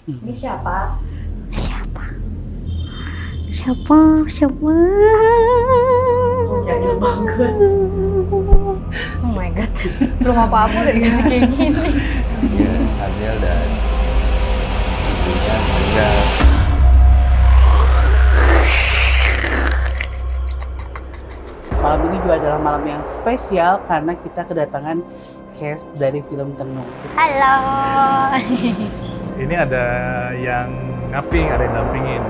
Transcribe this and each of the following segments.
Ini siapa? Siapa? Siapa? Siapa? Jadul banget. Oh my god. Belum apa-apa udah dikasih kayak gini. Iya, Adel dan ibunya meninggal. Malam ini juga adalah malam yang spesial karena kita kedatangan cast dari film Tenung. Halo. Ini ada yang ngaping, ada yang dampingin.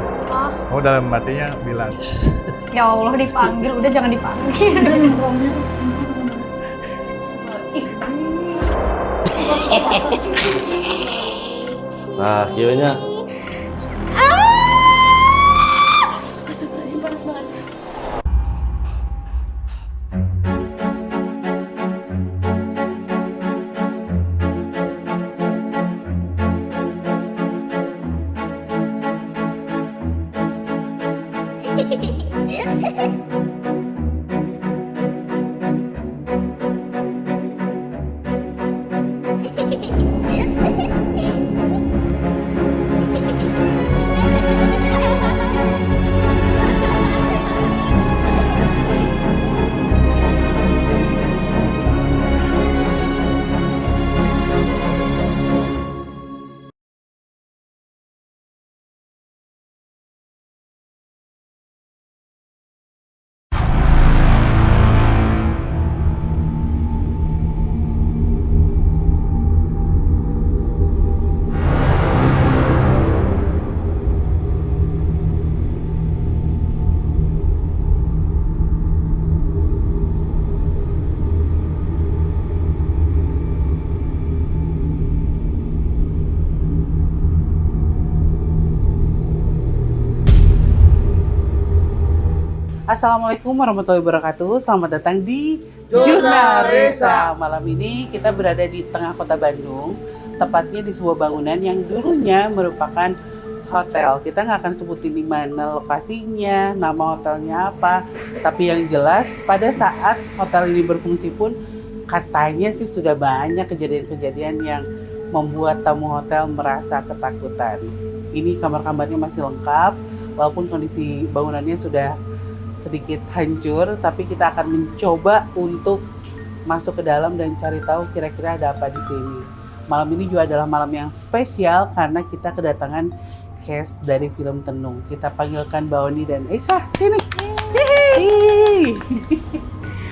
Oh, dalam hatinya bilang, Ya Allah dipanggil, udah jangan dipanggil. Nah, akhirnya Astagfirullahaladzim, panas banget. Assalamualaikum warahmatullahi wabarakatuh. Selamat datang di Jurnal Resa. Malam ini kita berada di tengah kota Bandung, tepatnya di sebuah bangunan yang dulunya merupakan hotel. Kita nggak akan sebutin di mana lokasinya, nama hotelnya apa, tapi yang jelas pada saat hotel ini berfungsi pun katanya sih sudah banyak kejadian-kejadian yang membuat tamu hotel merasa ketakutan. Ini kamar-kamarnya masih lengkap, walaupun kondisi bangunannya sudah sedikit hancur, tapi kita akan mencoba untuk masuk ke dalam dan cari tahu kira-kira ada apa di sini. Malam ini juga adalah malam yang spesial karena kita kedatangan cast dari film Tenung. Kita panggilkan Mbak Oni dan Esa, sini. Hihi.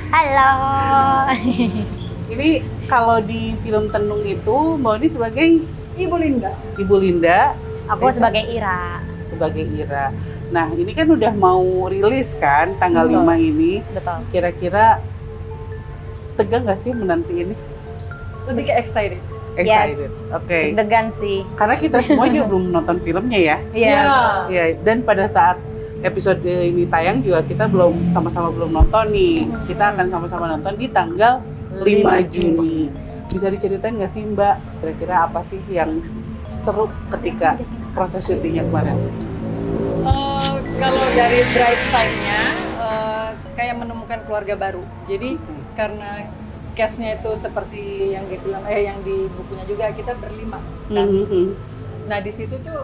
Halo. Ini kalau di film Tenung itu Mbak Oni sebagai Ibu Linda. Ibu Linda, Aku Esa sebagai Ira. sebagai Ira. Nah, ini kan udah mau rilis kan tanggal Betul. 5 ini. Betul. Kira-kira tegang nggak sih menanti ini? Lebih ke excited. Excited. Oke. Deg-degan sih. Karena kita semua juga belum nonton filmnya ya. Iya. Ya, dan pada saat episode ini tayang juga kita sama-sama belum nonton nih. Kita akan sama-sama nonton di tanggal 5 Juni. Bisa diceritain nggak sih Mbak, kira-kira apa sih yang seru ketika proses syutingnya kemarin? Kalau dari bright side-nya, kayak menemukan keluarga baru. Jadi karena cast-nya itu seperti yang di film, yang di bukunya juga kita berlima. Kan? Nah di situ tuh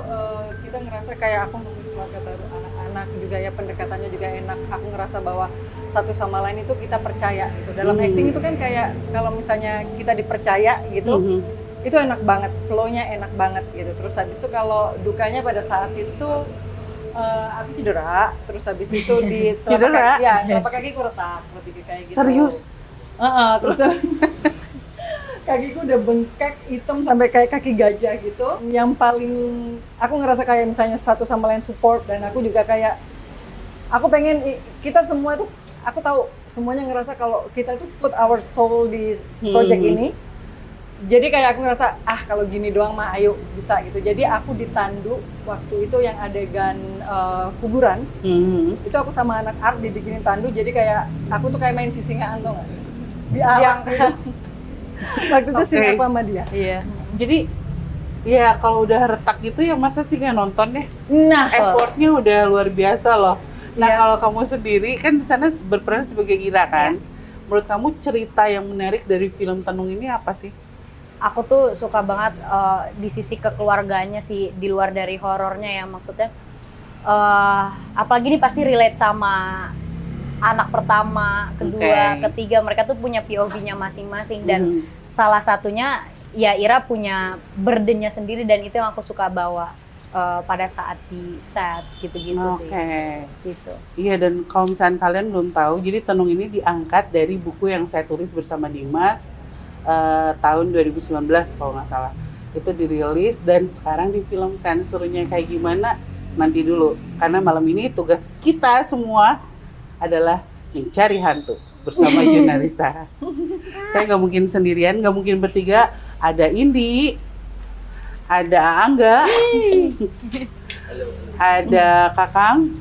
kita ngerasa kayak aku nemuin keluarga baru, anak-anak juga ya, pendekatannya juga enak. Aku ngerasa bahwa satu sama lain itu kita percaya gitu. Dalam acting itu kan kayak kalau misalnya kita dipercaya gitu, itu enak banget, flow-nya enak banget gitu. Terus habis itu kalau dukanya pada saat itu aku cedera, terus habis itu di Cedera? telapak kakiku retak, lebih kayak gitu. Serius? Terus kakiku udah bengkak, hitam sampai kayak kaki gajah gitu. Yang paling aku ngerasa kayak misalnya satu sama lain support, dan aku juga kayak aku pengen kita semua tuh, aku tahu semuanya ngerasa kalau kita tuh put our soul di project ini. Jadi kayak aku ngerasa, kalau gini doang mah ayo bisa gitu. Jadi aku ditandu waktu itu yang adegan kuburan, itu aku sama anak art dibikinin tandu, jadi kayak aku tuh kayak main sisingaan tuh nggak? Diangkat. Waktu itu sih apa sama dia. Iya. Jadi ya kalau udah retak gitu ya masa sih nggak nonton ya? Nah, Effortnya udah luar biasa loh. Nah Iya. kalau kamu sendiri kan di sana berperan sebagai Ira kan? Menurut kamu cerita yang menarik dari film Tenung ini apa sih? aku tuh suka banget di sisi kekeluarganya sih, di luar dari horornya ya, maksudnya apalagi ini pasti relate sama anak pertama, kedua, ketiga, mereka tuh punya POV-nya masing-masing dan salah satunya ya Ira punya burden-nya sendiri dan itu yang aku suka bawa pada saat di set gitu-gitu sih. Gitu. Iya, dan kalau misalnya kalian belum tahu, jadi Tenung ini diangkat dari buku yang saya tulis bersama Dimas tahun 2019 kalau nggak salah. Itu dirilis dan sekarang difilmkan. Serunya kayak gimana? Nanti dulu. Karena malam ini tugas kita semua adalah mencari hantu bersama Junarisa. Saya nggak mungkin sendirian, nggak mungkin bertiga. Ada Indi, ada Angga, ada Kakang,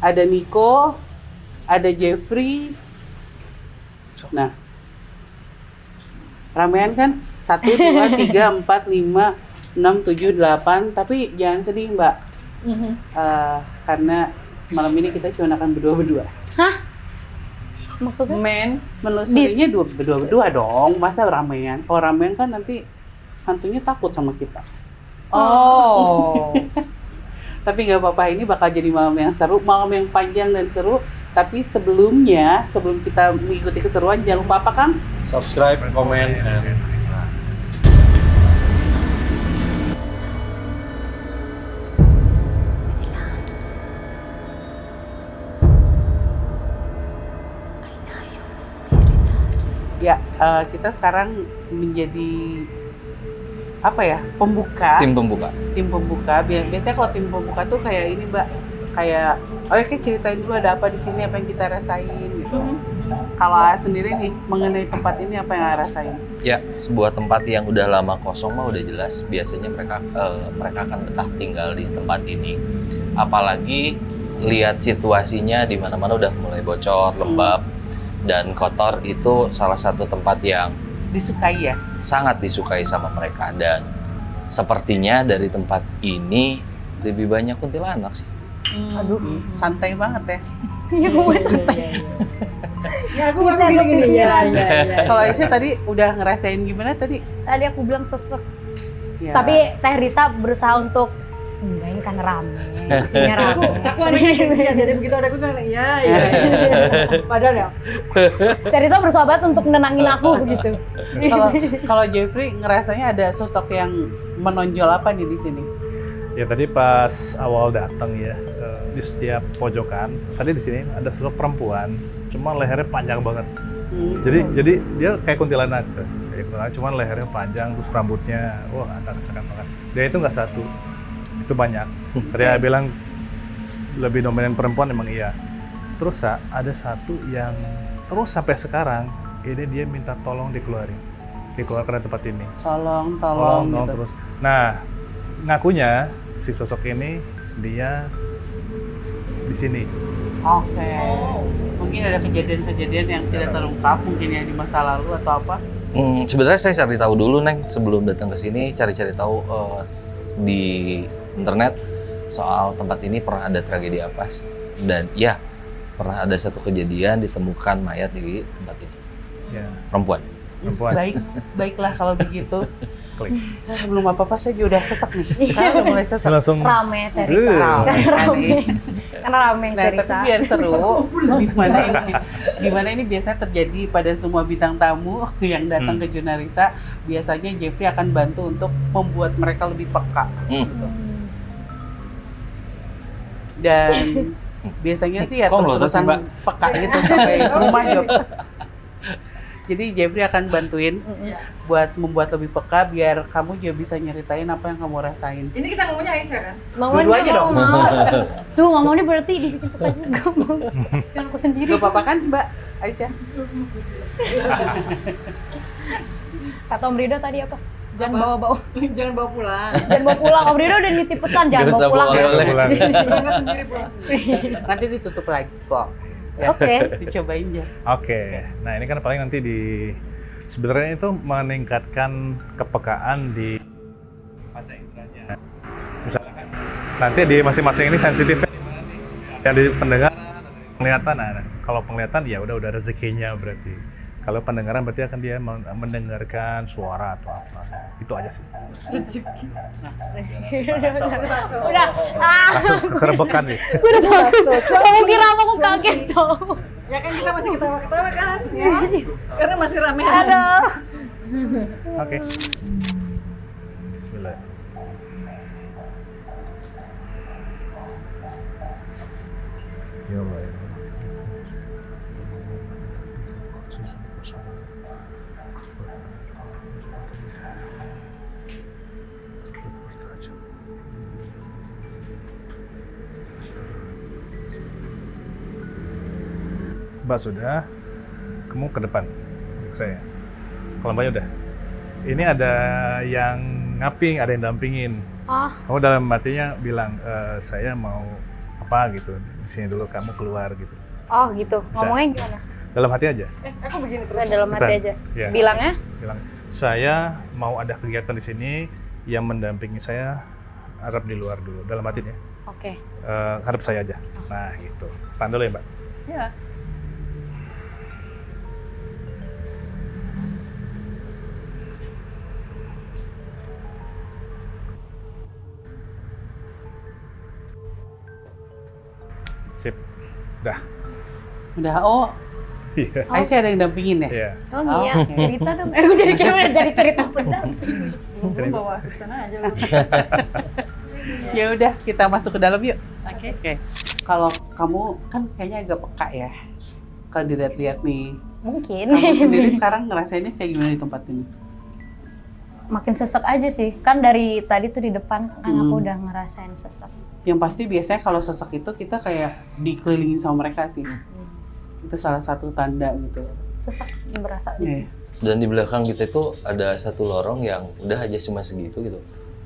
ada Niko, ada Jeffrey. Nah, ramean kan? 1, 2, 3, 4, 5, 6, 7, 8. Tapi jangan sedih Mbak, karena malam ini kita cuma akan berdua-berdua. Hah? Maksudnya? Menelusurinya berdua-berdua dong, masa ramean? Kalau ramean kan nanti hantunya takut sama kita. Oh. Tapi nggak apa-apa, ini bakal jadi malam yang seru, malam yang panjang dan seru. Tapi sebelum kita mengikuti keseruan, jangan lupa apa Kang? Subscribe, komen, and Ya, kita sekarang menjadi apa ya? Pembuka. tim pembuka. Tim pembuka. Biasanya kalau tim pembuka tuh kayak ini Mbak, kayak oke ceritain dulu ada apa di sini, apa yang kita rasain gitu. Kalau sendiri nih mengenai tempat ini apa yang rasain? Ya, sebuah tempat yang udah lama kosong mah udah jelas. Biasanya mereka akan betah tinggal di tempat ini. Apalagi lihat situasinya di mana-mana udah mulai bocor, lembab, dan kotor. Itu salah satu tempat yang Disukai ya? sangat disukai sama mereka. Dan sepertinya dari tempat ini lebih banyak kuntilanak sih. Aduh, santai banget ya. Iya, gue santai. Ya aku gini-gini. Ya. Kalau Aisyah tadi udah ngerasain gimana tadi? Tadi aku bilang sesek. Ya. Tapi Teh Risa berusaha untuk enggak, ini kan rame, isinya rame. Aku anaknya sih jadi begitu ada aku kan iya. Padahal ya. Teh Risa berusaha banget untuk nenangin aku gitu. Kalau Jeffrey ngerasanya ada sosok yang menonjol apa nih di sini? Ya tadi pas awal datang ya, di setiap pojokan, tadi di sini ada sosok perempuan, cuma lehernya panjang banget. Jadi dia kayak kuntilanak tuh. Kayak kuntilanak, cuma lehernya panjang, terus rambutnya, wah acak-acakan banget. Dia itu nggak satu, itu banyak. Tadi dia bilang lebih dominan perempuan, emang iya. Terus ada satu yang terus sampai sekarang, ini dia minta tolong dikeluarkan dari tempat ini. Tolong gitu. Terus. Nah, ngakunya si sosok ini dia di sini. Oke. Mungkin ada kejadian-kejadian yang tidak terungkap, mungkin yang di masa lalu atau apa? Sebenarnya saya cari tahu dulu, Neng, sebelum datang ke sini, cari-cari tahu di internet soal tempat ini pernah ada tragedi apa. Dan ya, pernah ada satu kejadian ditemukan mayat di tempat ini. Ya, Perempuan. Baiklah kalau begitu. Klik. Belum apa-apa, saya juga udah sesek nih. Sekarang udah mulai sesek. Langsung Rame Teh Risa. Karena rame Teh Nah, Risa. tapi biar seru, gimana ini biasanya terjadi pada semua bintang tamu yang datang ke Junarisa, biasanya Jeffrey akan bantu untuk membuat mereka lebih peka. Dan biasanya sih ya Kok melotot sih, terus-terusan Mbak? peka gitu sampai ke rumah Job. Jadi Jeffrey akan bantuin buat membuat lebih peka biar kamu juga bisa nyeritain apa yang kamu rasain. Ini kita ngomongnya Aisyah kan? Dua-duanya dong. Mau. Tuh, Mama ini berarti dibikin peka juga mau. Kan aku sendiri. Gak apa-apa kan Mbak Aisyah? Kata Om Rido tadi apa? Jangan bawa-bawa. Jangan bawa pulang. Jangan bawa pulang. Om Rido udah nitip pesan jangan Nggak usah bawa pulang. bawa Ya. oleh-oleh. Pulang sendiri, pulang sendiri. Nanti ditutup lagi kok. Ya, Oke. dicobain aja. Oke, nah ini kan paling nanti sebenarnya itu meningkatkan kepekaan di panca inderanya. Misalnya kan nanti di masing-masing ini sensitifnya di mana nih? Yang di pendengaran, penglihatan. Nah, kalau penglihatan ya udah rezekinya berarti. Kalau pendengaran berarti akan dia mendengarkan suara atau apa. Itu aja sih. Udah, Langsung kerebekan nih. udah tahu. Kamu kira apa aku kaget tuh? Ya kan kita masih ketawa-ketawa kan? Ya. Karena masih rame. Aduh. Oke. Bismillah. Ya Allah. Ya. Mbak sudah, kamu ke depan saya. Kalau Mbaknya udah. Ini ada yang ngaping, ada yang dampingin. Oh, Kamu dalam hatinya bilang, saya mau apa gitu. Di sini dulu, kamu keluar gitu. oh gitu. Bisa. Ngomongnya gimana? Dalam hati aja. Aku begini terus. Udah dalam hati Bukan. aja. Iya. Bilangnya? Bilang, saya mau ada kegiatan di sini yang mendampingi saya, harap di luar dulu. Dalam hati ya. Oke. Harap saya aja. Nah gitu. Tahan dulu ya Mbak. Ya. Sip. Udah. Udah, oh, Iya. Aisyah ada yang dampingin ya? Iya. Oh Oh, iya, oke. cerita dong. Aku jadi kayak jadi cerita pendamping. Belum bawa asisten aja lu. Ya udah, kita masuk ke dalam yuk. Oke. Oke. Kalau kamu kan kayaknya agak peka ya. Kalau dilihat-lihat nih, Mungkin. kamu sendiri sekarang ngerasainnya kayak gimana di tempat ini? Makin sesek aja sih. Kan dari tadi tuh di depan kan aku Hmm. udah ngerasain sesek. Yang pasti biasanya kalau sesek itu kita kayak dikelilingin sama mereka sih. Itu salah satu tanda gitu. Sesek berasa di Iya. sini. Dan di belakang kita itu ada satu lorong yang udah aja cuma segitu gitu.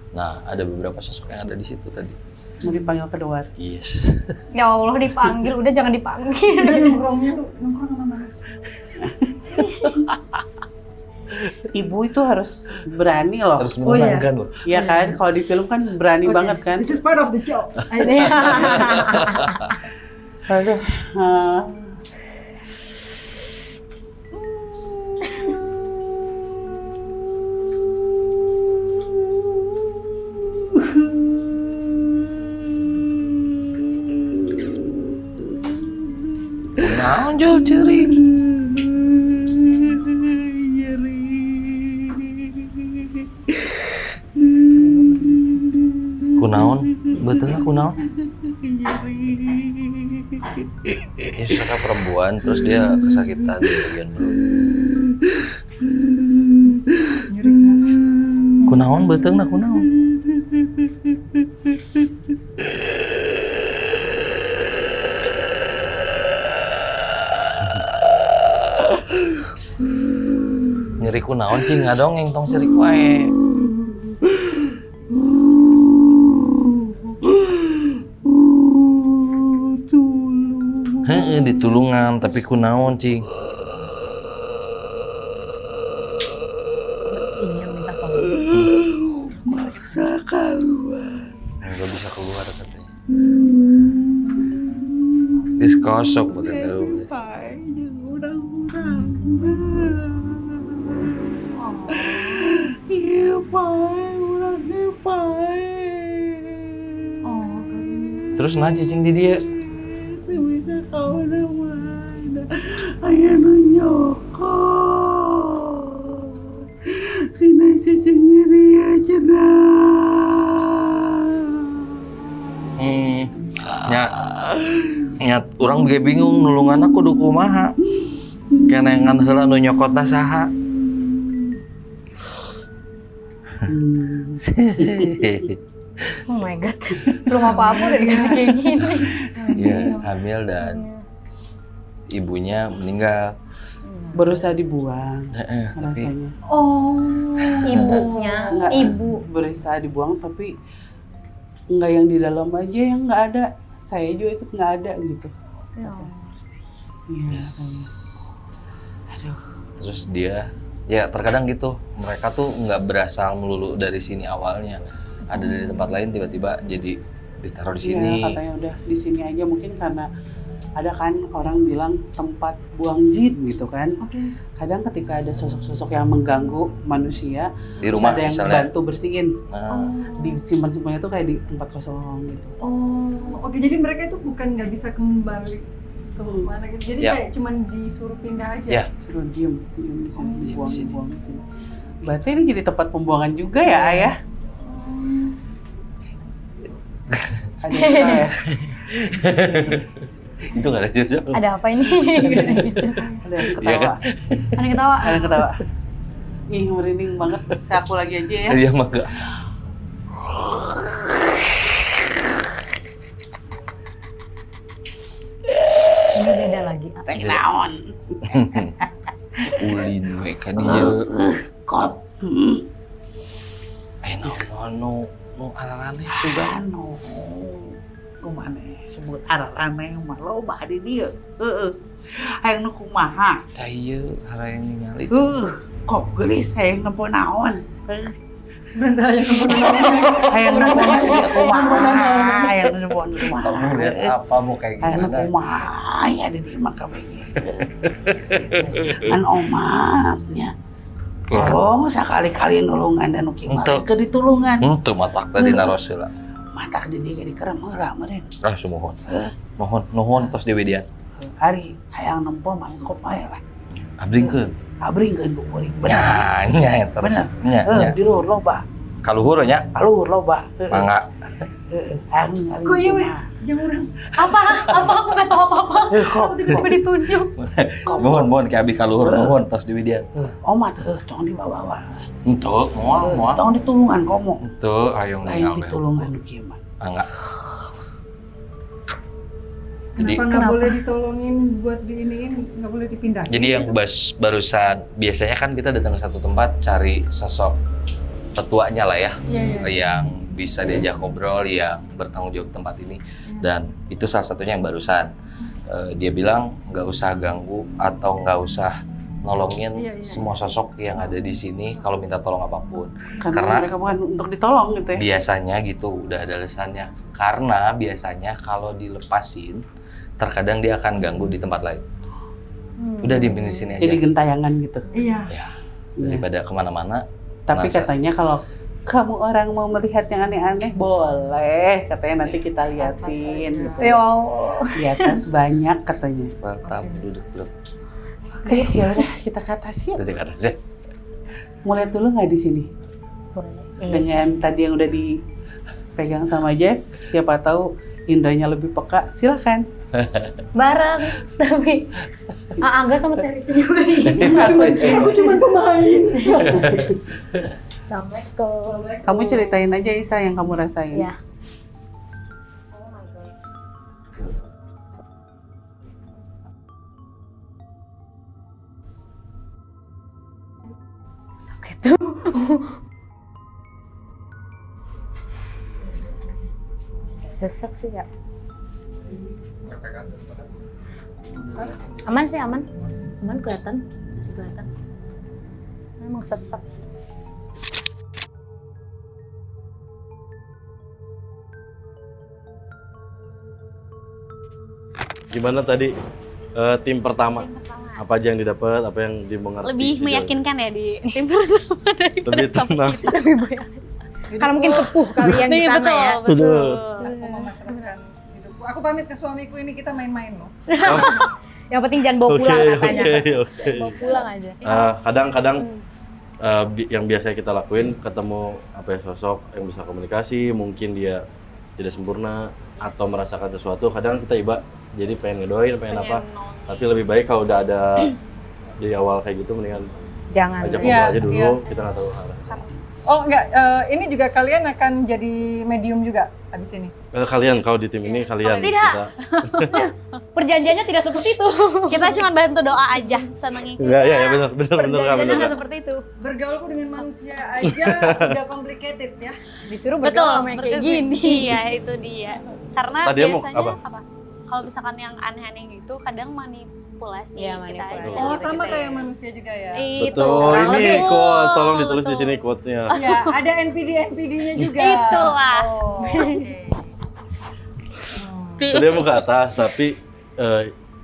Nah, ada beberapa sosok yang ada di situ tadi. Mau dipanggil kedua. Yes. Ya Allah dipanggil, udah jangan dipanggil. Nongkrongnya tuh nongkrong sama manusia. Ibu itu harus berani loh. Harus Oh, iya. menenangkan loh. Iya kan? Kalau di film kan berani Oke. banget kan? This is part of the job. Aduh. Nah, jual cerik. Kunaon? Betul nggak kunaon? Ya suka perempuan, terus dia kesakitan di bagian perut. Kunaon betul nggak kunaon? Nyeri kunaon cing ngadong yang tong cerik wae. Heeh, ditulungan tapi kunaon cing. Ini yang minta tolong. Maksa keluar. Nggak bisa keluar katanya. Dis kosong buat tahu. Iya, Pai. Urangnya, Pai. Terus nah cicing di dia. Bisa kau mana? Ayah nyokot. Sini cicingnya dia cenah. Nyat orang ge bingung nulungan aku kudu kumaha. Kenengan heula nu nyokotna saha. Oh my god. Belum apa-apa udah dikasih kayak gini. Iya, hamil dan ibunya meninggal. Berusaha dibuang Tapi rasanya. Oh, ibunya, Nggak, ibu. berusaha dibuang tapi nggak yang di dalam aja yang nggak ada. Saya juga ikut nggak ada gitu. Ya. Iya. Kayaknya. Aduh. terus dia ya terkadang gitu, mereka tuh nggak berasal melulu dari sini awalnya. Ada dari tempat lain tiba-tiba jadi ditaruh di sini. Iya, katanya udah di sini aja mungkin karena ada kan orang bilang tempat buang jin gitu kan. Oke. Kadang ketika ada sosok-sosok yang mengganggu manusia, Di terus rumah ada yang misalnya. bantu bersihin, Nah, disimpan-simpannya tuh kayak di tempat kosong gitu. Oh, oke. Jadi mereka itu bukan nggak bisa kembali ke mana gitu. Jadi Ya. kayak cuman disuruh pindah aja. Ya. Suruh diem di sini, Diem di buang sini. di sini. Berarti ini jadi tempat pembuangan juga ya, Ayah? Ada yang ketawa ya? itu nggak ada jejak. Ada apa ini? Ada yang Iya ketawa. kan? Ada yang ketawa. Ada yang ketawa. Ih, merinding banget. Kayak aku lagi aja ya. Dia mah nggak. Ini beda lagi. Teh naon. Ulin mereka dia. Kop. No arane sudah. Anu. Kumana sebut arane mah loba di dieu. Heeh. Hayang nu kumaha? Da ieu harayang ningali. Kop geulis hayang nempo naon? Berentah yang Hayang nempo dia kumaha? Hayang nempo kumaha? Kamu lihat apa mau kayak Hayang gimana? kumaha ya di dieu mah kabeh. Kan omatnya. Oh, sekali-kali nulungan dan uki Ente. ke ditulungan. Teu matak tadi naros heula. Matak di dieu dikerem heula meureun. Ah sumohon. Nuhun tos dewe dia. Hari hayang nempo mah kop aya lah. Abringkeun. Abringkeun ku kuring. Bener. Nya eta. Bener. Nya. Di luhur loba. Kaluhur nya. Alur loba. Mangga. Hayang ningali. Kok iya, weh? kumaha. Jangan orang. Apa? Apa aku nggak tahu apa-apa. Kop. Tiba-tiba ditunjuk. Nuhun ke abi kaluhur nuhun tos dewe dia. Omat tong dibawa. Henteu moal. Tong ditulungan komo. Henteu hayong Lain ningali. ditulungan uki mah. Mangga. Jadi- Kenapa nggak Kenapa? boleh ditolongin buat diiniin, nggak boleh dipindah? Jadi yang barusan biasanya kan kita datang ke satu tempat cari sosok tetuanya lah ya, Iya, iya. yang bisa diajak ngobrol, yang bertanggung jawab tempat ini, dan itu salah satunya yang barusan. Dia bilang nggak usah ganggu atau nggak usah nolongin Iya, iya. semua sosok yang ada di sini kalau minta tolong apapun. Karena Karena- mereka bukan untuk ditolong gitu ya. Biasanya gitu udah ada alasannya. Karena biasanya kalau dilepasin terkadang dia akan ganggu di tempat lain. Udah di sini aja. Jadi gentayangan gitu. Iya. Ya, daripada kemana-mana. Tapi Masa? katanya kalau kamu orang mau melihat yang aneh-aneh boleh, katanya nanti kita liatin gitu. Ya Allah. Di atas banyak katanya. Mantap, duduk. Oke, ya udah kita ke atas ya. Duduk atas ya. Mau lihat dulu nggak di sini? Boleh. Dengan tadi yang udah dipegang sama Jeff, siapa tahu indranya lebih peka. Silakan. Bareng, tapi Angga sama Teresa juga ini. Aku cuma pemain. Assalamualaikum. Kamu ceritain aja Isa yang kamu rasain. Ya. Gitu. Sesek sih ya. Aman sih, aman. Aman kelihatan, masih kelihatan. Memang sesek. Gimana tadi tim pertama? Apa aja yang didapat, apa yang dimengerti? Lebih sejauh ini? meyakinkan ya di tim pertama daripada Lebih sama tenang. kita. Lebih banyak. Karena mungkin sepuh kali yang di Iya, sana betul, ya. betul. Aku memasrahkan hidupku. Aku pamit ke suamiku ini kita main-main loh. Yang penting jangan bawa pulang katanya. Oke. Bawa pulang aja. Kadang-kadang yang biasa kita lakuin ketemu apa ya, sosok yang bisa komunikasi, mungkin dia tidak sempurna atau merasakan sesuatu, kadang kita iba jadi pengen ngedoain, pengen apa, tapi lebih baik kalau udah ada di awal kayak gitu mendingan Jangan. ajak Iya, ngobrol aja dulu, iya. kita nggak tahu arah. Oh enggak, ini juga kalian akan jadi medium juga abis ini? Kalian kalau di tim ini kalian Tidak. kita Perjanjiannya tidak seperti itu. Kita cuma bantu doa aja, senengin kita. enggak ya benar benar Kak, Perjanjiannya benar. nggak seperti itu. Bergaulku dengan manusia aja udah complicated ya. Disuruh Betul, bergaul sama yang kayak gini. Iya, itu dia. Karena Tadi mau biasanya apa? apa? Kalau misalkan yang aneh-aneh gitu, kadang manipulasi Iya, kita manipulasi. aja. Oh Gitu-gitu sama ya. kayak manusia juga ya? Itu. Betul, ini Betul, quotes, tolong ditulis di betul. sini quotes-nya. Ya, ada NPD-NPD-nya juga. Itulah. Oh, oke. Tadi mau ke atas, tapi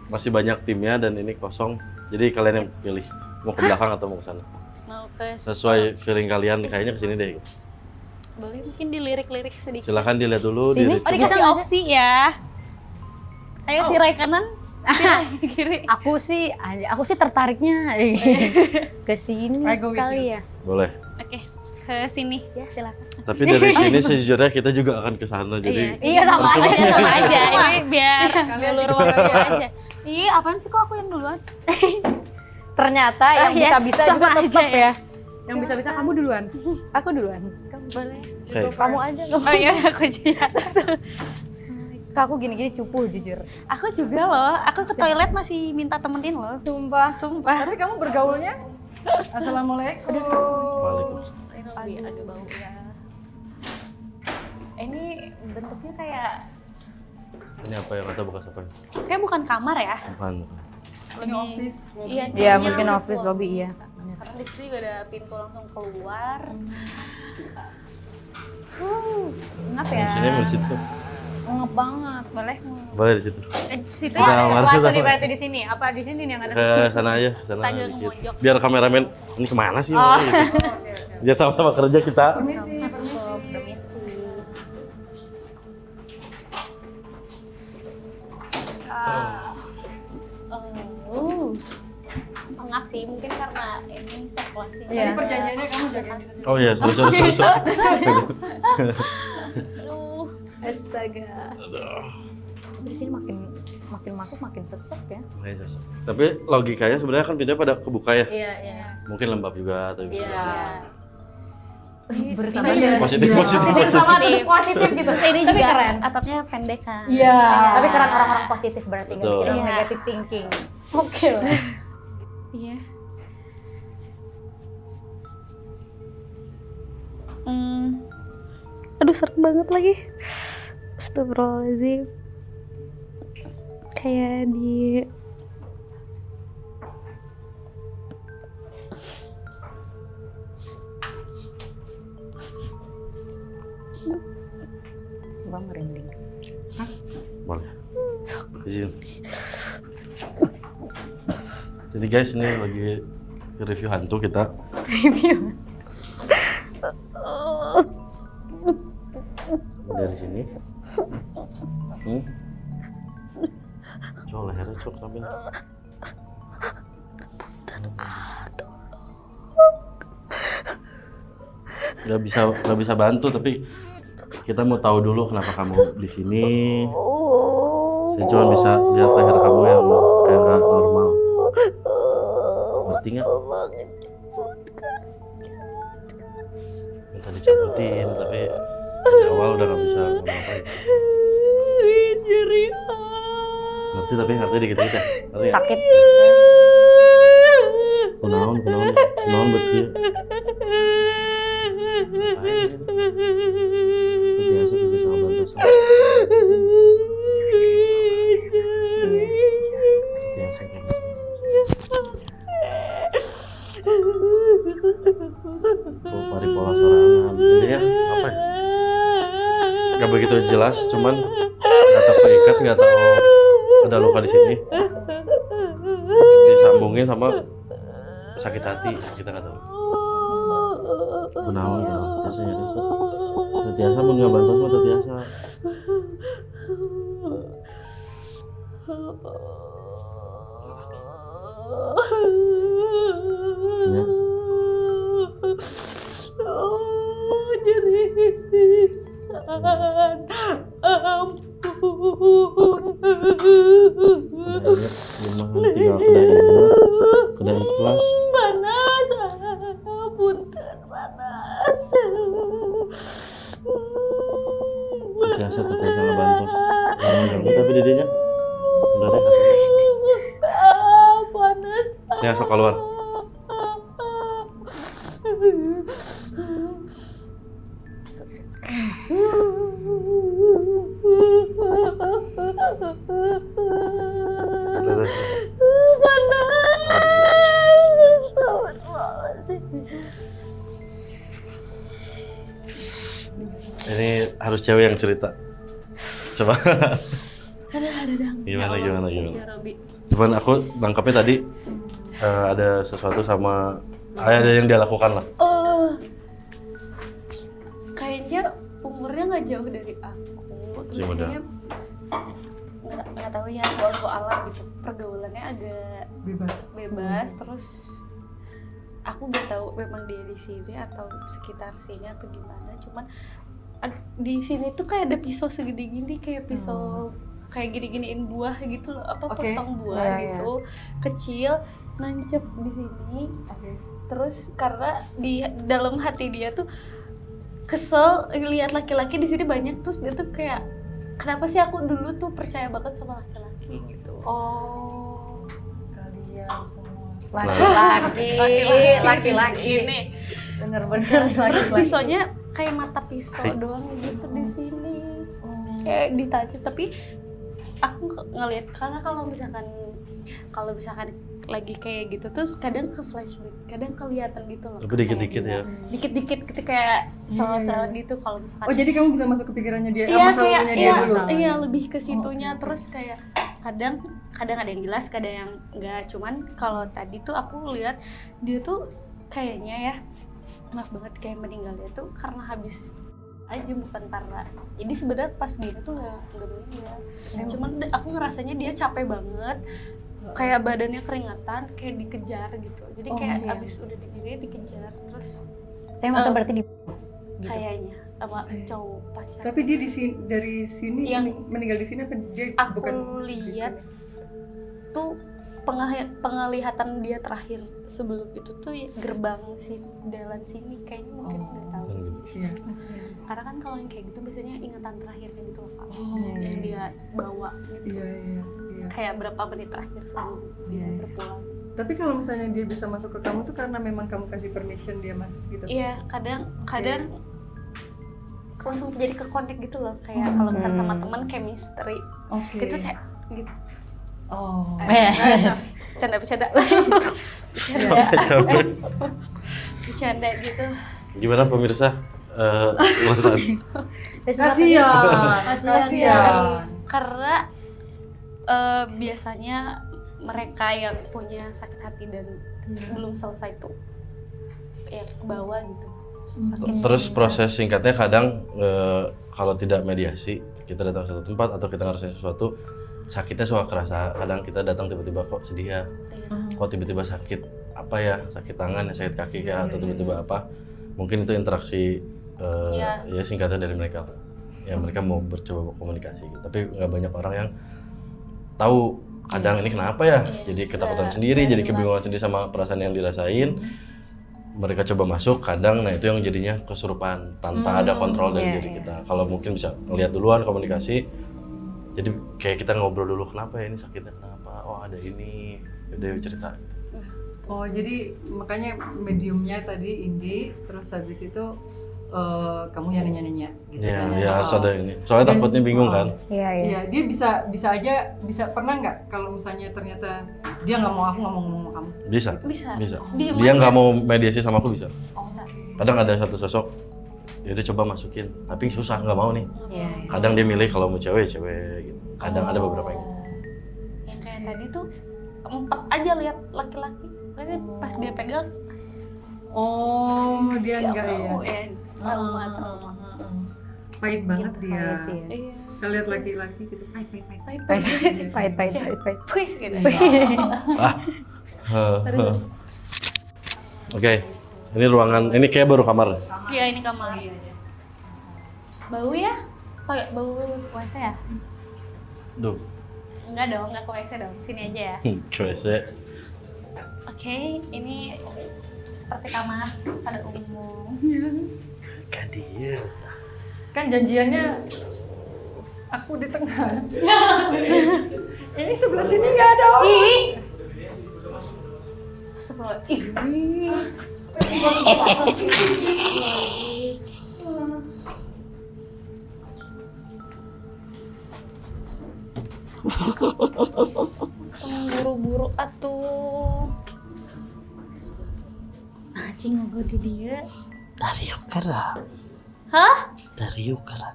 masih banyak timnya dan ini kosong. Jadi kalian yang pilih mau ke belakang atau mau ke sana. Mau ke Sesuai feeling kalian kayaknya kesini deh. boleh mungkin dilirik-lirik sedikit. Silahkan dilihat dulu. Sini. Oh dikasih opsi ya. Ayo tirai kanan, tirai kiri. Aku sih tertariknya ke sini I go with kali you. ya. Boleh. Oke, ke sini. Ya silakan. Tapi dari sini sejujurnya kita juga akan ke sana. Jadi Iya sama Sama aja. aja, sama aja. Ini biar Kalian ngulur waktu aja. Ih, apaan sih kok aku yang duluan? Ternyata yang iya, bisa-bisa sama juga aja tetep ya. ya. Yang bisa-bisa kamu duluan. Aku duluan. Boleh. Oke. Kamu aja. Oh iya, aku aja. Kak, aku gini-gini cupu jujur. Aku juga loh. Aku ke toilet masih minta temenin loh. Sumpah. Sumpah. Tapi kamu bergaulnya Assalamualaikum. Waalaikumsalam. Ini agak bau ya. Ini bentuknya kayak Ini apa yang kata bekas apa? kayak bukan kamar ya? Bukan. Ini office. Iya, Iya, kayaknya mungkin office lobby iya. Karena di situ juga ada pintu langsung keluar. Ngap ya. Di sini di situ. Ngep banget. Boleh. Boleh di situ. Situ Udah, ya. aman. Sesuatu sudah. nih berarti di sini. Apa di sini nih yang ada Ke sesuatu? sana aja, ke sana Tanggal dikit. mojok. Biar kameramen ini kemana sih? Oh. Gitu. Dia sama-sama kerja kita. Permisi. Pengap sih, mungkin karena ini sirkulasi. Iya. Tadi perjanjiannya kamu jagain kita juga. Oh iya, sorry. Aduh. Astaga. Di sini makin masuk makin sesek ya. Tapi logikanya sebenarnya kan pintunya pada kebuka ya. Iya, iya. Mungkin lembab juga atau Iya. Ini Bersama Iya. Positif. positif sama tutup positif gitu. ini Tapi juga keren. atapnya pendek kan. Iya. Tapi keren orang-orang positif berarti nggak Betul. mikirin Iya. negative thinking. Oke lah. Iya. Aduh serem banget lagi. Astagfirullahaladzim. Kayak di Bang merinding. Boleh. Izin. Jadi guys, ini lagi review hantu kita. Review. Dari sini. Coba lehernya cok sampai. Gak bisa bantu, tapi kita mau tahu dulu kenapa kamu di sini. Saya cuma bisa lihat leher kamu yang kayak nggak normal. Ngerti nggak? Minta dicabutin, tapi di awal udah nggak bisa ngapa-ngapain. Ngerti tapi ngerti dikit-dikit ya? Ngerti nggak? Sakit. Kunaon buat dia. Biasa tuh bisa ngebantu sama. Pari pola sorangan. Ini ya apa ya? Gak begitu jelas, cuman nggak tahu keikat, nggak tahu ada luka di sini. Disambungin sama sakit hati, kita nggak tahu. Kunaon ya, biasa nyari itu. Biasa mau nggak bantu sama biasa. Ya. Gimana tinggal kena ikhlas. Biasa ngebantu. Jangan ganggu tapi didinya. Udah deh kasih. Ya sok keluar. Udah deh. Ini harus cewek yang cerita. Coba. Dadang. Gimana? Ya Robi. Cuman aku nangkapnya tadi ada sesuatu sama ada yang dia lakukan lah. Kayaknya umurnya nggak jauh dari aku. Terus Ya udah. kayaknya nggak tahu ya, wallahu alam gitu. Pergaulannya agak bebas. Terus aku nggak tahu memang dia di sini atau sekitar sini atau gimana. Cuman di sini tuh kayak ada pisau segede gini, kayak pisau kayak gini-giniin buah gitu loh, potong buah gitu, kecil, nancep di sini. Terus karena di dalam hati dia tuh kesel lihat laki-laki di sini banyak, terus dia tuh kayak kenapa sih aku dulu tuh percaya banget sama laki-laki gitu. Kalian semua. Laki-laki ini bener-bener terus laki-laki. pisaunya kayak mata pisau doang gitu di sini, kayak ditajam. Tapi aku ngelihat karena kalau misalkan lagi kayak gitu terus kadang ke flashback, kadang kelihatan gitu loh. Tapi dikit-dikit ya. Dikit-dikit gitu kayak selalu gitu kalau misalkan. Oh jadi kamu bisa masuk ke pikirannya dia? Iya masa kayak lalunya dia dulu? iya lebih ke situnya. Terus kayak kadang ada yang jelas, kadang yang enggak. Cuman kalau tadi tuh aku lihat dia tuh kayaknya ya, maaf banget, kayak meninggalnya tuh karena habis aja, bukan karena. Jadi sebenarnya pas dia tuh nggak meninggal. Cuman aku ngerasanya dia capek banget, kayak badannya keringatan, kayak dikejar gitu. Jadi kayak abis udah digini dikejar terus. Tapi masa berarti di Kayaknya sama cowok pacar. Tapi dia di sini, dari sini meninggal di sini apa dia Aku bukan lihat tuh penglihatan dia terakhir sebelum itu tuh gerbang si jalan sini kayaknya mungkin udah tahu. Iya. Karena kan kalau yang kayak gitu biasanya ingatan terakhirnya gitu loh Kak. Yang dia bawa gitu. Iya. Kayak berapa menit terakhir sebelum dia berpulang. Tapi kalau misalnya dia bisa masuk ke kamu tuh karena memang kamu kasih permission dia masuk gitu? Iya, kadang langsung jadi ke connect gitu loh. Kayak kalau misalnya sama teman chemistry. Itu kayak gitu. Bercanda gitu. Gimana pemirsa? Perasaan. Kasihan. Karena biasanya mereka yang punya sakit hati dan belum selesai tuh ya ke bawah gitu. Terus proses singkatnya kadang kalau tidak mediasi, kita datang ke satu tempat atau kita ngerasain sesuatu, sakitnya suka kerasa. Kadang kita datang tiba-tiba kok sedih ya, kok tiba-tiba sakit apa ya, sakit tangan ya, sakit kaki kayak atau tiba-tiba apa. Mungkin itu interaksi ya singkatnya dari mereka. Ya mereka mau bercoba komunikasi gitu. Tapi nggak banyak orang yang tahu kadang ini kenapa ya, jadi ketakutan sendiri, jadi kebingungan sendiri sama perasaan yang dirasain. Mereka coba masuk, kadang nah itu yang jadinya kesurupan tanpa ada kontrol dari diri kita. Kalau mungkin bisa ngeliat duluan, komunikasi, jadi kayak kita ngobrol dulu, kenapa ya ini sakitnya, kenapa, oh ada ini, yaudah yuk cerita gitu. Oh jadi makanya mediumnya tadi Indi, terus habis itu kamu yang nanya-nanya gitu kan? Iya harus ada ini, soalnya takutnya bingung kan. Iya, dia bisa pernah nggak kalau misalnya ternyata dia nggak mau, aku nggak mau ngomong sama kamu? Bisa. Dia nggak mau mediasi sama aku bisa. Kadang ada satu sosok, ya udah coba masukin, tapi susah, nggak mau nih. Kadang dia milih kalau mau cewek gitu. Kadang ada beberapa yang. Yang kayak tadi tuh empat aja lihat laki-laki, kan pas dia pegang. Oh dia enggak ya? Trauma. Pahit banget dia. Iya. Kita lihat laki-laki gitu, pahit. pahit. Wih, gitu. Oke, ini ruangan, ini kayak baru kamar. Iya ini kamar. Bau ya? Kayak bau WC ya? Duh, Enggak dong, enggak ke WC dong. Sini aja ya. WC. Oke, ini seperti kamar pada umum. Kadir. Kan janjiannya aku di tengah. Ini sebelah sini nggak ada. Astagfirullah. Buru-buru atuh. Anjing ngobrol di dia. Dari ukara. Hah? Dari ukara.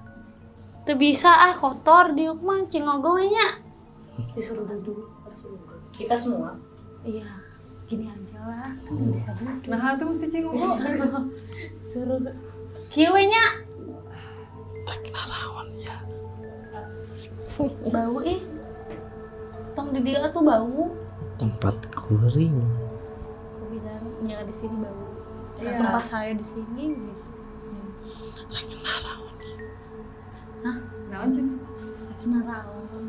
Tuh bisa kotor diuk mah cing ngogonya. disuruh duduk. Kita semua. Iya, gini aja lah, kan bisa duduk. Nah, itu mesti cengok. Suruh kiwenya bau ih. Tong di dia tuh bau. Tempat kuring. Aku bilang jangan di sini bau. Iya. Tempat saya di sini gitu. Naon ceng? Naraon.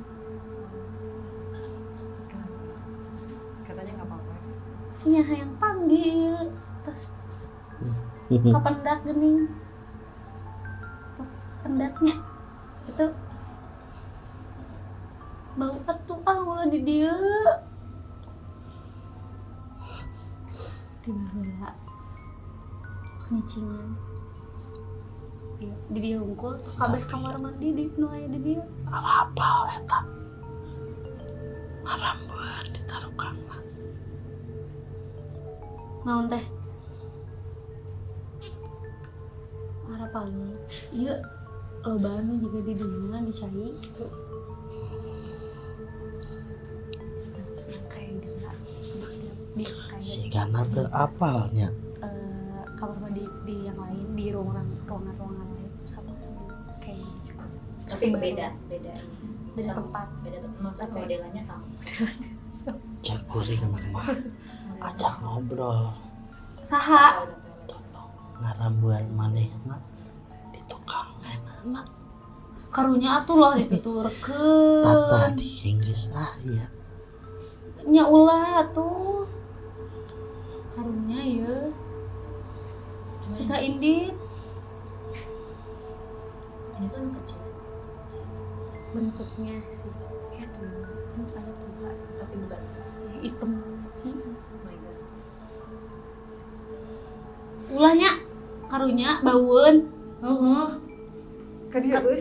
Katanya nggak apa-apa. Nya yang panggil terus kapendak geuning. Pendaknya itu bau atuh ulah di dieu. Tiba-tiba nyicingan. Iya, di dia unggul kabeh kamar mandi di nu aya di dia. Alapal eta. Ngarambeun ditaruh kangna. Naon teh? Harapan. Iya, lobana juga di dinya dicai gitu. Kayak dia kayak Sigana teu apalnya. kamar mandi di yang lain di ruangan lain sama kayak gitu. Tapi beda. Beda Sama. tempat. Beda tempat. Maksudnya modelannya sama. Cek kuring mah. Ajak ngobrol. Saha? Ngarambeun manehna di tukang enak. Karunya atuh loh Tata dituturkeun. di Inggris aya. Nya ulah atuh. Karunya ya. Kita indit Ini tuh anak kecil. bentuknya sih kayak tuh ada tua Tapi bukan. hitam. Oh my god. Ulahnya karunya baueun. Heeh. Ka dia tuh.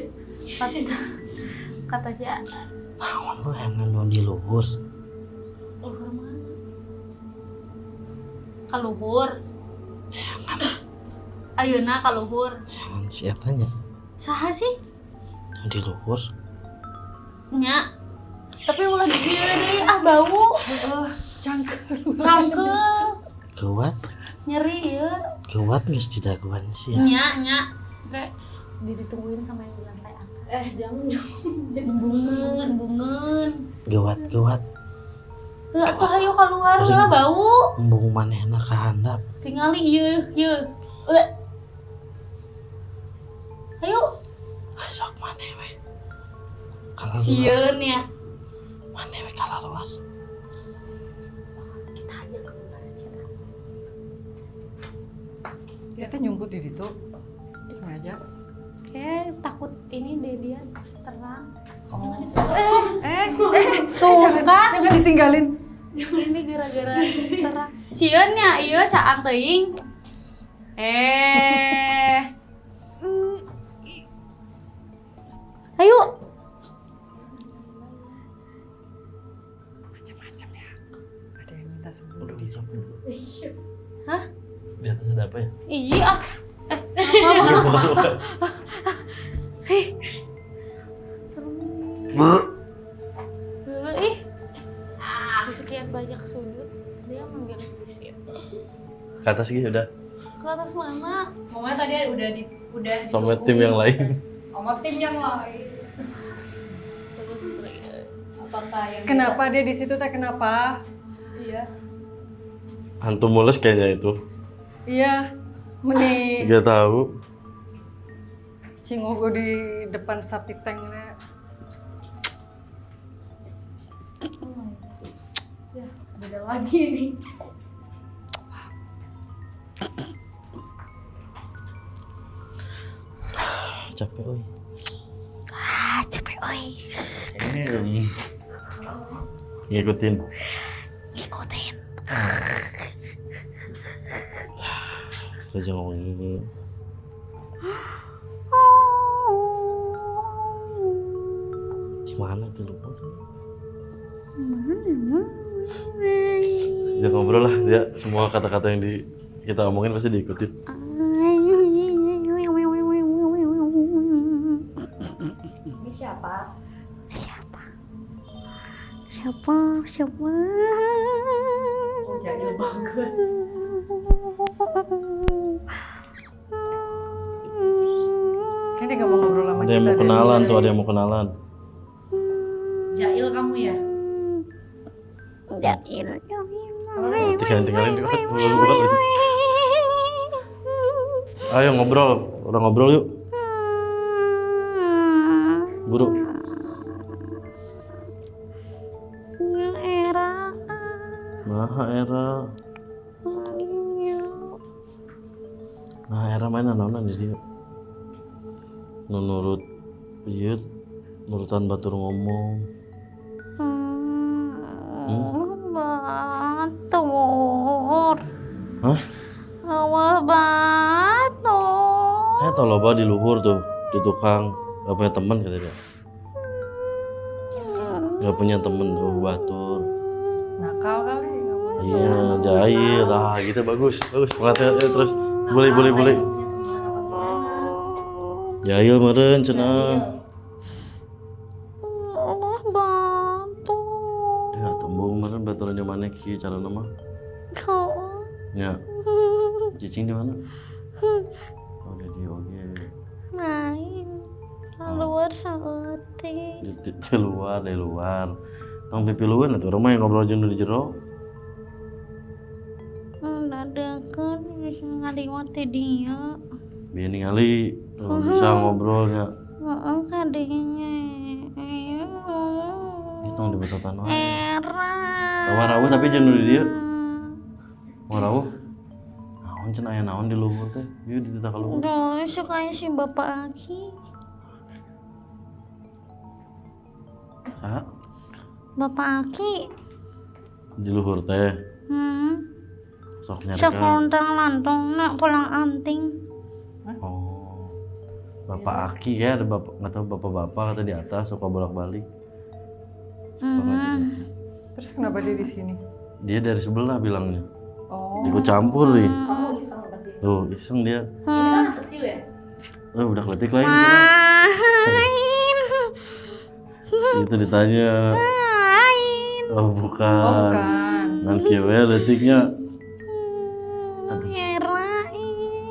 Katanya Naon lu yang anu di luhur? luhur mana? Kaluhur. Ayeuna kaluhur. Yang siapanya? Saha sih? Yang di luhur? Nya. Tapi ulah di dieu deui bau. Cangkel. Kuat, Nyeri ya. kuat geus di daguan sia. Nya. Kayak ditungguin sama yang di lantai atas. Jangan. Bungeun. Kuat. Heuh atuh hayu keluar lah bau. Embung manehna ka handap. Tingali ieu. Ayo, Sok maneh we. Kalau sieun ya. maneh we kalaluar. Kita aja keluar aja. Dia tuh nyumput di situ. Sengaja. Kayak takut ini deh dia terang. Oh. Tuh Jangan, kan. jangan ditinggalin. Ini gara-gara terang. Sieun ya, ieu caang teuing. Ayo. Macam-macam ya. Ada yang minta sembuh Udah di bisa. Hah? Di atas ada apa ya? Iya. Serem. Dulu di sekian banyak sudut dia manggil sisir. Ke atas gitu udah. Ke atas mana? Ngomongnya tadi udah Sama tim yang lain. Sama tim yang lain. Terus Apakah yang Kenapa dia di situ teh kenapa? Iya. Hantu mulus kayaknya itu. Iya. Meni Gak tahu. cingogo di depan septic tanknya. Ya, beda lagi nih. Capek oi. capek oi. Ngikutin. Ikutin. Raja ngomongin. Di mana itu lupa? Dia ngobrol lah, dia semua kata-kata yang kita omongin pasti diikutin. Ini siapa? Siapa? Jadil banget. Kayaknya dia nggak mau ngobrol sama Ada yang mau kenalan tuh, ada yang mau kenalan. Jail kamu ya? Tinggalin di Ayo ngobrol, udah ngobrol yuk. Buru. Era mainan naonan di dia. Nurut ieu nurutan batur ngomong. Batur. Hah? Awal batur. Tau loba di luhur tuh, di tukang gak punya teman kata dia. Gak punya temen tuh batur. nakal kali. Nggak mau. Iya, jahil. Gitu bagus. Pengertian terus. Boleh. Jahil meren cenah. Batur. Ya, tembung meren baturannya mana ki cara nama? Ya. Cicing di mana? Oh, di oge. Main. Keluar saeutik. Di luar. Tong pipiluan atuh rumah yang ngobrol jeung di jero. Dadakan bisa ngaliwat ti dia. Bieu ningali bisa ngobrolnya. Heeh, kadinya. Itu di betotan wae. Era. Warawuh tapi jeung di dieu. Warawuh. Naon cenah aya naon di luhur teh? Ieu di tita ka luhur. Duh, sukanya si Bapak Aki. Ah, Bapak Aki. di luhur teh. Sok nyari ka. Sekontang lantong nak pulang anting. Oh. Bapak Aki ya, ada bapak nggak tahu bapak-bapak kata di atas suka bolak-balik. Terus kenapa dia di sini? Dia dari sebelah bilangnya. Oh. Ikut campur nih. Kamu iseng ke sini. Tuh, iseng dia. Ini kan anak kecil ya? Udah kletik lain sana. Itu ditanya. Oh, bukan. Ngan kieu we leutiknya.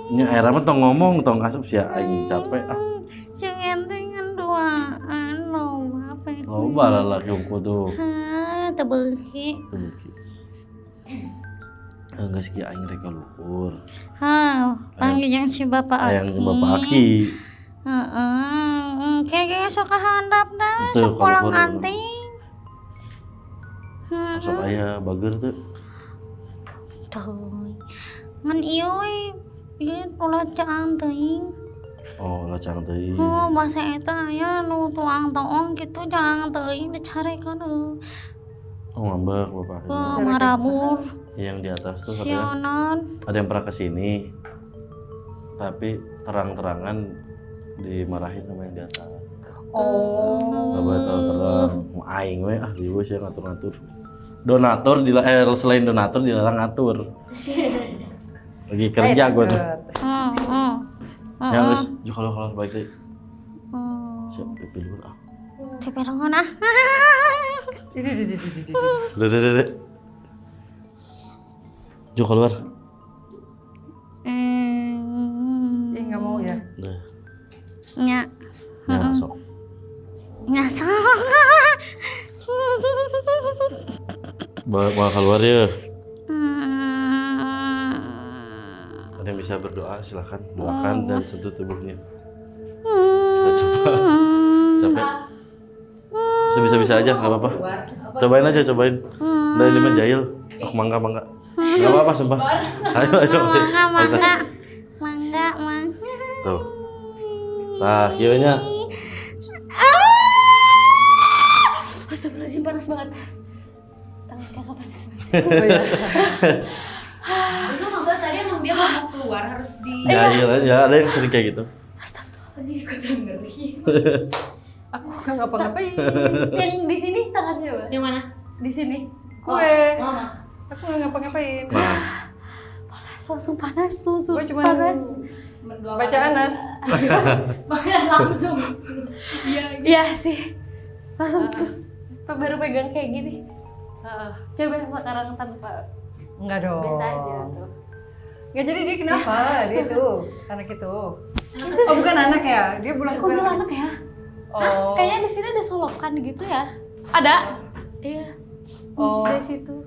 Nya era mah tong ngomong, tong asup sia aing capek ah. Jangan dengan duaan apa itu? Loba lalaki unggul tuh. Tebeki. Enggak sih aing rek luhur. Panggil yang si Bapak Aki. Yang Bapak Aki. Kayak sok handap dah, Tuh, sok pulang kalau- anting. Sok aya bager tuh. Tuh. Ngan ieu we, ieu ulah caang teuing. Oh, lacang teuing. Bahasa eta aya nu tuang toong kitu caang teuing dicarekan Oh, ngambek Bapak Aki. marabur. Yang di atas tuh katanya Sionan. ada yang pernah kesini. Tapi terang-terangan dimarahin sama yang di atas. Oh. Gak boleh terang-terang. Mau aing we riweuh ya ngatur-ngatur. Donatur selain donatur dilarang ngatur. Lagi kerja gue tuh. Ya guys, kalau baik deh. Siap pilih ah. Ciperongan ah. Deh. Jo keluar. Nggak mau ya. Dah. Nya. Ya sok. Nyasok. Bawa keluar ya. Ada yang bisa berdoa silahkan doakan dan sentuh tubuhnya. Kita coba. Capek. Bisa aja nggak apa-apa. Cobain aja cobain. Udah ini mah jahil. Oh, mangga. Nggak apa-apa sumpah. Ayo. Mangga. Tuh. Nah, kieunya. Astagfirullahaladzim, panas banget. Tangan kakak panas banget. Oh, ya. Itu maksudnya tadi emang dia nggak mau keluar harus di... Jahil aja, ada yang sering kayak gitu. Astagfirullahaladzim, ikutan ngeri. Aku nggak ngapa-ngapain. Yang di sini tangannya, Mbak. Yang mana? Di sini. Gue. Mama. Aku nggak ngapa-ngapain. Langsung panas. Gue cuma baca Anas. Makanya langsung. Iya sih. Langsung pus. baru pegang kayak gini. Coba sekarang tanpa Enggak dong. biasa aja tuh. Nggak, jadi dia kenapa? Dia tuh, anak itu. Oh bukan anak ya? Dia belum Aku bilang anak ya. Oh. Kayaknya di sini ada solokan gitu ya. Ada. Iya. Oh. Dari situ.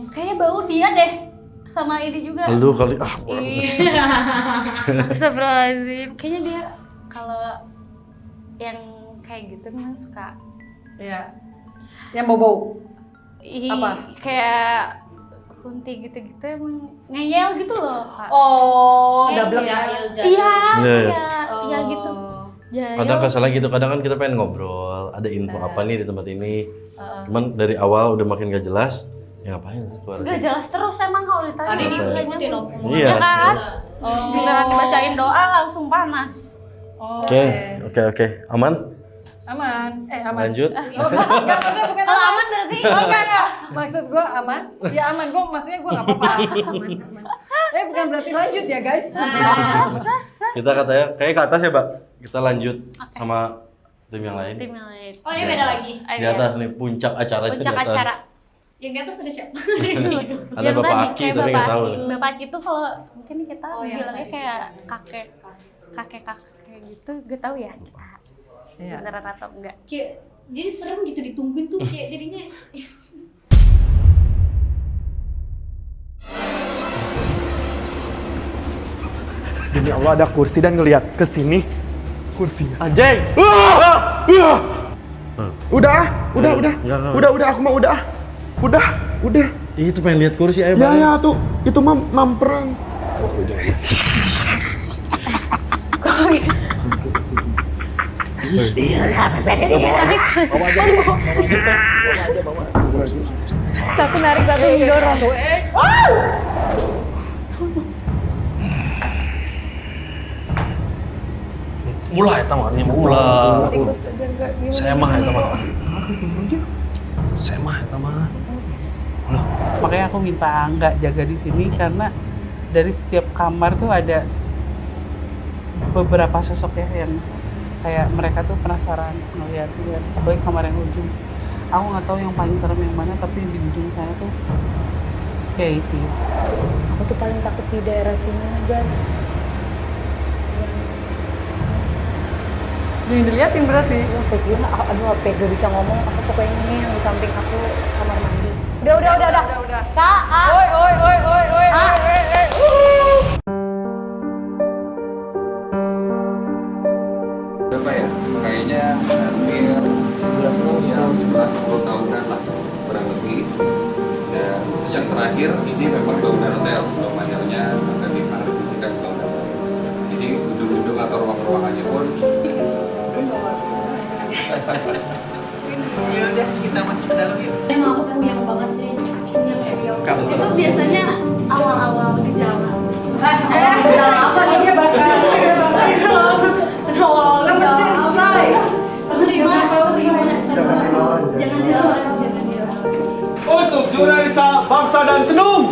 Kayaknya bau dia deh. Sama ini juga. Lu kali Iya. Astagfirullahaladzim. Kayaknya dia kalau yang kayak gitu memang suka. Iya. Yang bau-bau. Apa? Kayak kunti gitu-gitu emang ngeyel gitu loh, Kak. Oh, Kayak double jahil. Iya, Iya. iya gitu. Jahil. kadang kesalahan gitu, kadang kan kita pengen ngobrol, ada info apa nih di tempat ini. Cuman dari awal udah makin gak jelas, ya ngapain keluar. Gak jelas terus emang kalau ditanya. Tadi diikutin omongan. Iya. Ya kan? Oh. Giliran bacain doa langsung panas. Oh, Oke. Aman? Aman. Aman. Lanjut. Oh, enggak, maksudnya bukan Kalau aman. aman berarti Oh, enggak. Maksud gua aman. Ya aman. Maksudnya gua enggak apa-apa. Aman. Bukan berarti lanjut ya, guys. Kita katanya kayak ke atas ya, Mbak. Kita lanjut sama tim yang lain. tim yang lain. Oh ini beda lagi. Di atas nih puncak acara. Puncak acara. Yang di atas ada siapa? Ada Yang Bapak tadi, Aki, kayak tapi nggak Bapak tahu. Aki. Bapak Aki itu kalau mungkin kita Oh, yang bilangnya tadi. kayak kakek kayak gitu, gak tahu ya kita Iya. beneran atau enggak. Kayak jadi serem gitu ditungguin tuh kayak jadinya. Demi Allah ada kursi dan ngelihat ke sini kursinya. Anjing. Udah. Enggak. Udah aku mau udah. Udah. Itu pengen lihat kursi ayo. Ya tuh, itu mah mamperan. Satu narik, satu dorong. Ulah eta mah nya ulah. Saya mah eta mah. Saya mah eta mah. Makanya aku minta nggak jaga di sini karena dari setiap kamar tuh ada beberapa sosok ya yang kayak mereka tuh penasaran ngeliat, apalagi kamar yang ujung. Aku nggak tahu yang paling serem yang mana, tapi di ujung sana tuh kayak sih. Aku tuh paling takut di daerah sini, guys. Yang diliatin berarti. Aduh, apa gak bisa ngomong. Aku pokoknya ini yang di samping aku kamar mandi. Udah. Kak, Oi. Berapa ya? Kayaknya hampir 11 tahunan lah kurang lebih. Dan sejak terakhir ini memang bangunan hotel, bangunannya akan dikontribusikan ke bangunan hotel. Jadi gedung-gedung atau ruang-ruangannya pun Ya udah, kita masuk ke dalam yuk. emang aku puyeng banget sih. Itu biasanya awal-awal gejala. Jalan apa nih? Dia bakal. Awal-awal Kan mesti selesai. Jangan jalan. Untuk jurnalis bangsa dan tenung.